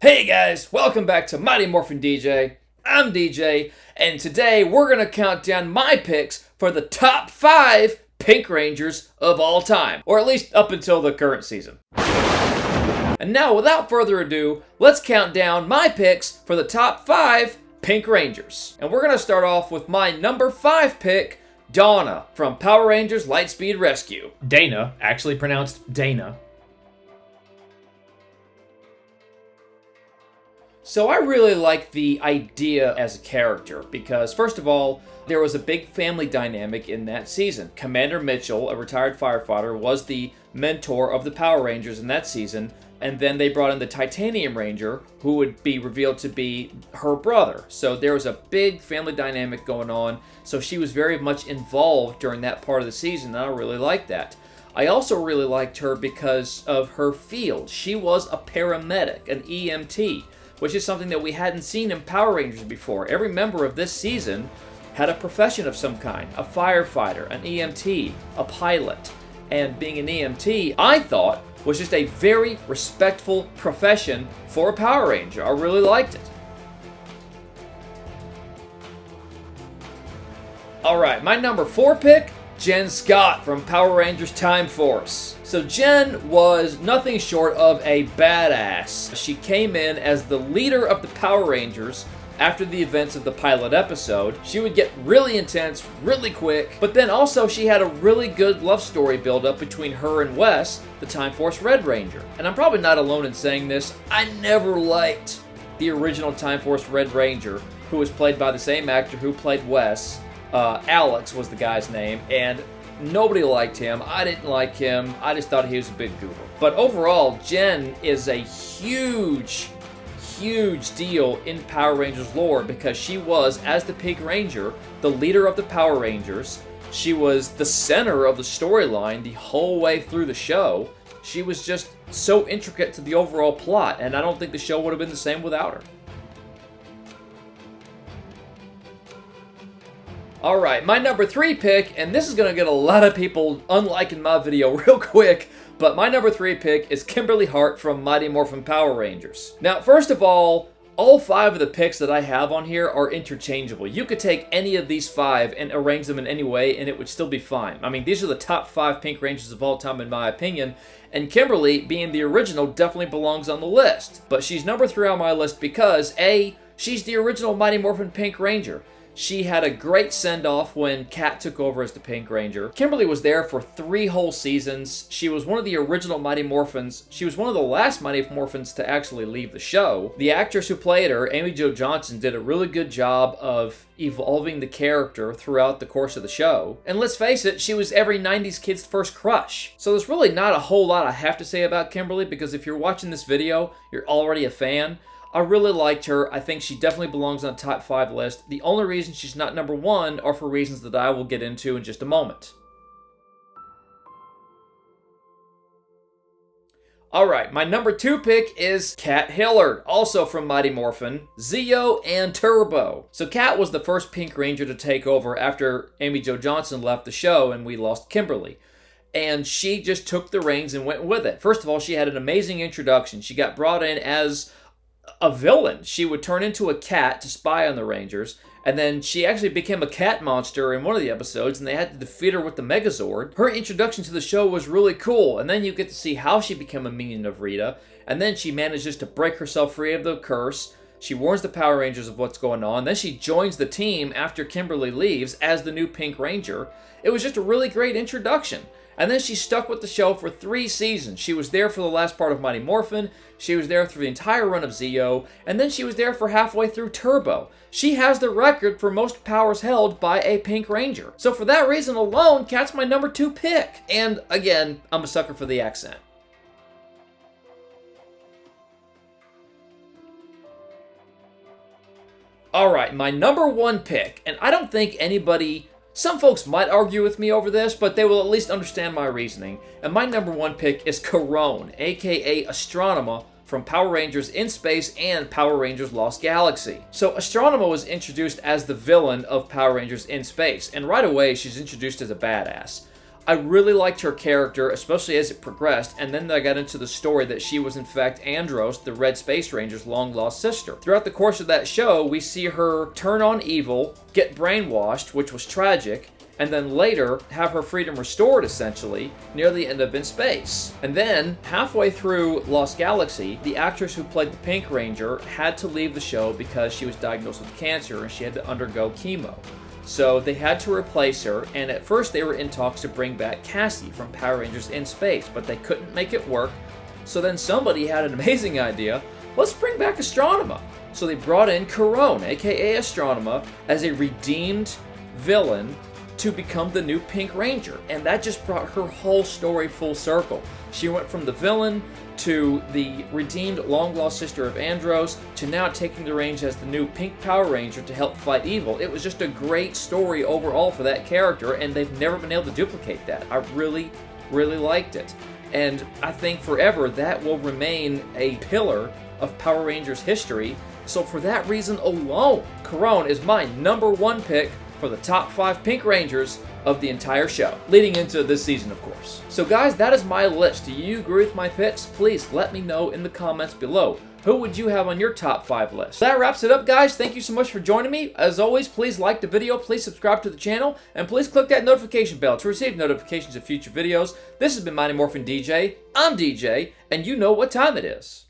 Hey guys, welcome back to Mighty Morphin DJ. I'm DJ, and today we're going to count down my picks for the top 5 Pink Rangers of all time, or at least up until the current season. And now, without further ado, let's count down my picks for the top 5 Pink Rangers. And we're going to start off with my number 5 pick, Donna from Power Rangers Lightspeed Rescue. Dana, actually pronounced Dana. So I really like the idea as a character because, first of all, there was a big family dynamic in that season. Commander Mitchell, a retired firefighter, was the mentor of the Power Rangers in that season, and then they brought in the Titanium Ranger, who would be revealed to be her brother. So there was a big family dynamic going on, so she was very much involved during that part of the season, and I really liked that. I also really liked her because of her field. She was a paramedic, an EMT, which is something that we hadn't seen in Power Rangers before. Every member of this season had a profession of some kind. A firefighter, an EMT, a pilot. And being an EMT, I thought, was just a very respectful profession for a Power Ranger. I really liked it. Alright, my number 4 pick, Jen Scott from Power Rangers Time Force. So Jen was nothing short of a badass. She came in as the leader of the Power Rangers after the events of the pilot episode. She would get really intense, really quick, but then also she had a really good love story build up between her and Wes, the Time Force Red Ranger. And I'm probably not alone in saying this, I never liked the original Time Force Red Ranger, who was played by the same actor who played Wes. Alex was the guy's name, and nobody liked him. I didn't like him. I just thought he was a big goober. But overall, Jen is a huge deal in Power Rangers lore because she was, as the Pink Ranger, the leader of the Power Rangers. She was the center of the storyline the whole way through the show. She was just so intricate to the overall plot, and I don't think the show would have been the same without her. Alright, my number 3 pick, and this is going to get a lot of people unliking my video real quick, but my number 3 pick is Kimberly Hart from Mighty Morphin Power Rangers. Now, first of all 5 of the picks that I have on here are interchangeable. You could take any of these 5 and arrange them in any way, and it would still be fine. I mean, these are the top 5 Pink Rangers of all time, in my opinion, and Kimberly, being the original, definitely belongs on the list. But she's number 3 on my list because, A, she's the original Mighty Morphin Pink Ranger. She had a great send-off when Kat took over as the Pink Ranger. Kimberly was there for 3 whole seasons. She was one of the original Mighty Morphins. She was one of the last Mighty Morphins to actually leave the show. The actress who played her, Amy Jo Johnson, did a really good job of evolving the character throughout the course of the show. And let's face it, she was every 90s kid's first crush. So there's really not a whole lot I have to say about Kimberly because if you're watching this video, you're already a fan. I really liked her. I think she definitely belongs on the top 5 list. The only reason she's not number 1 are for reasons that I will get into in just a moment. Alright, my number 2 pick is Kat Hillard, also from Mighty Morphin, Zeo, and Turbo. So Kat was the first Pink Ranger to take over after Amy Jo Johnson left the show and we lost Kimberly. And she just took the reins and went with it. First of all, she had an amazing introduction. She got brought in as a villain. She would turn into a cat to spy on the Rangers, and then she actually became a cat monster in one of the episodes, and they had to defeat her with the Megazord. Her introduction to the show was really cool, and then you get to see how she became a minion of Rita, and then she manages to break herself free of the curse. She warns the Power Rangers of what's going on, then she joins the team after Kimberly leaves as the new Pink Ranger. It was just a really great introduction. And then she stuck with the show for 3 seasons. She was there for the last part of Mighty Morphin, she was there through the entire run of Zeo, and then she was there for halfway through Turbo. She has the record for most powers held by a Pink Ranger. So for that reason alone, Kat's my number 2 pick. And again, I'm a sucker for the accent. Alright, my number 1 pick, and I don't think anybody... Some folks might argue with me over this, but they will at least understand my reasoning. And my number 1 pick is Karone, aka Astronema, from Power Rangers in Space and Power Rangers Lost Galaxy. So Astronema was introduced as the villain of Power Rangers in Space, and right away she's introduced as a badass. I really liked her character, especially as it progressed, and then I got into the story that she was in fact Andros, the Red Space Ranger's long-lost sister. Throughout the course of that show, we see her turn on evil, get brainwashed, which was tragic, and then later have her freedom restored, essentially, near the end of In Space. And then, halfway through Lost Galaxy, the actress who played the Pink Ranger had to leave the show because she was diagnosed with cancer and she had to undergo chemo. So they had to replace her, and at first they were in talks to bring back Cassie from Power Rangers in Space, but they couldn't make it work. So then somebody had an amazing idea: let's bring back Astronema. So they brought in Karone, aka Astronema, as a redeemed villain to become the new Pink Ranger, and that just brought her whole story full circle. She went from the villain to the redeemed long-lost sister of Andros to now taking the reins as the new Pink Power Ranger to help fight evil. It was just a great story overall for that character, and they've never been able to duplicate that. I really, really liked it. And I think forever that will remain a pillar of Power Rangers history. So for that reason alone, Karone is my #1 pick for the top 5 Pink Rangers of the entire show, leading into this season, of course. So guys, that is my list. Do you agree with my picks? Please let me know in the comments below. Who would you have on your top 5 list? That wraps it up, guys. Thank you so much for joining me. As always, please like the video, please subscribe to the channel, and please click that notification bell to receive notifications of future videos. This has been Mighty Morphin DJ. I'm DJ, and you know what time it is.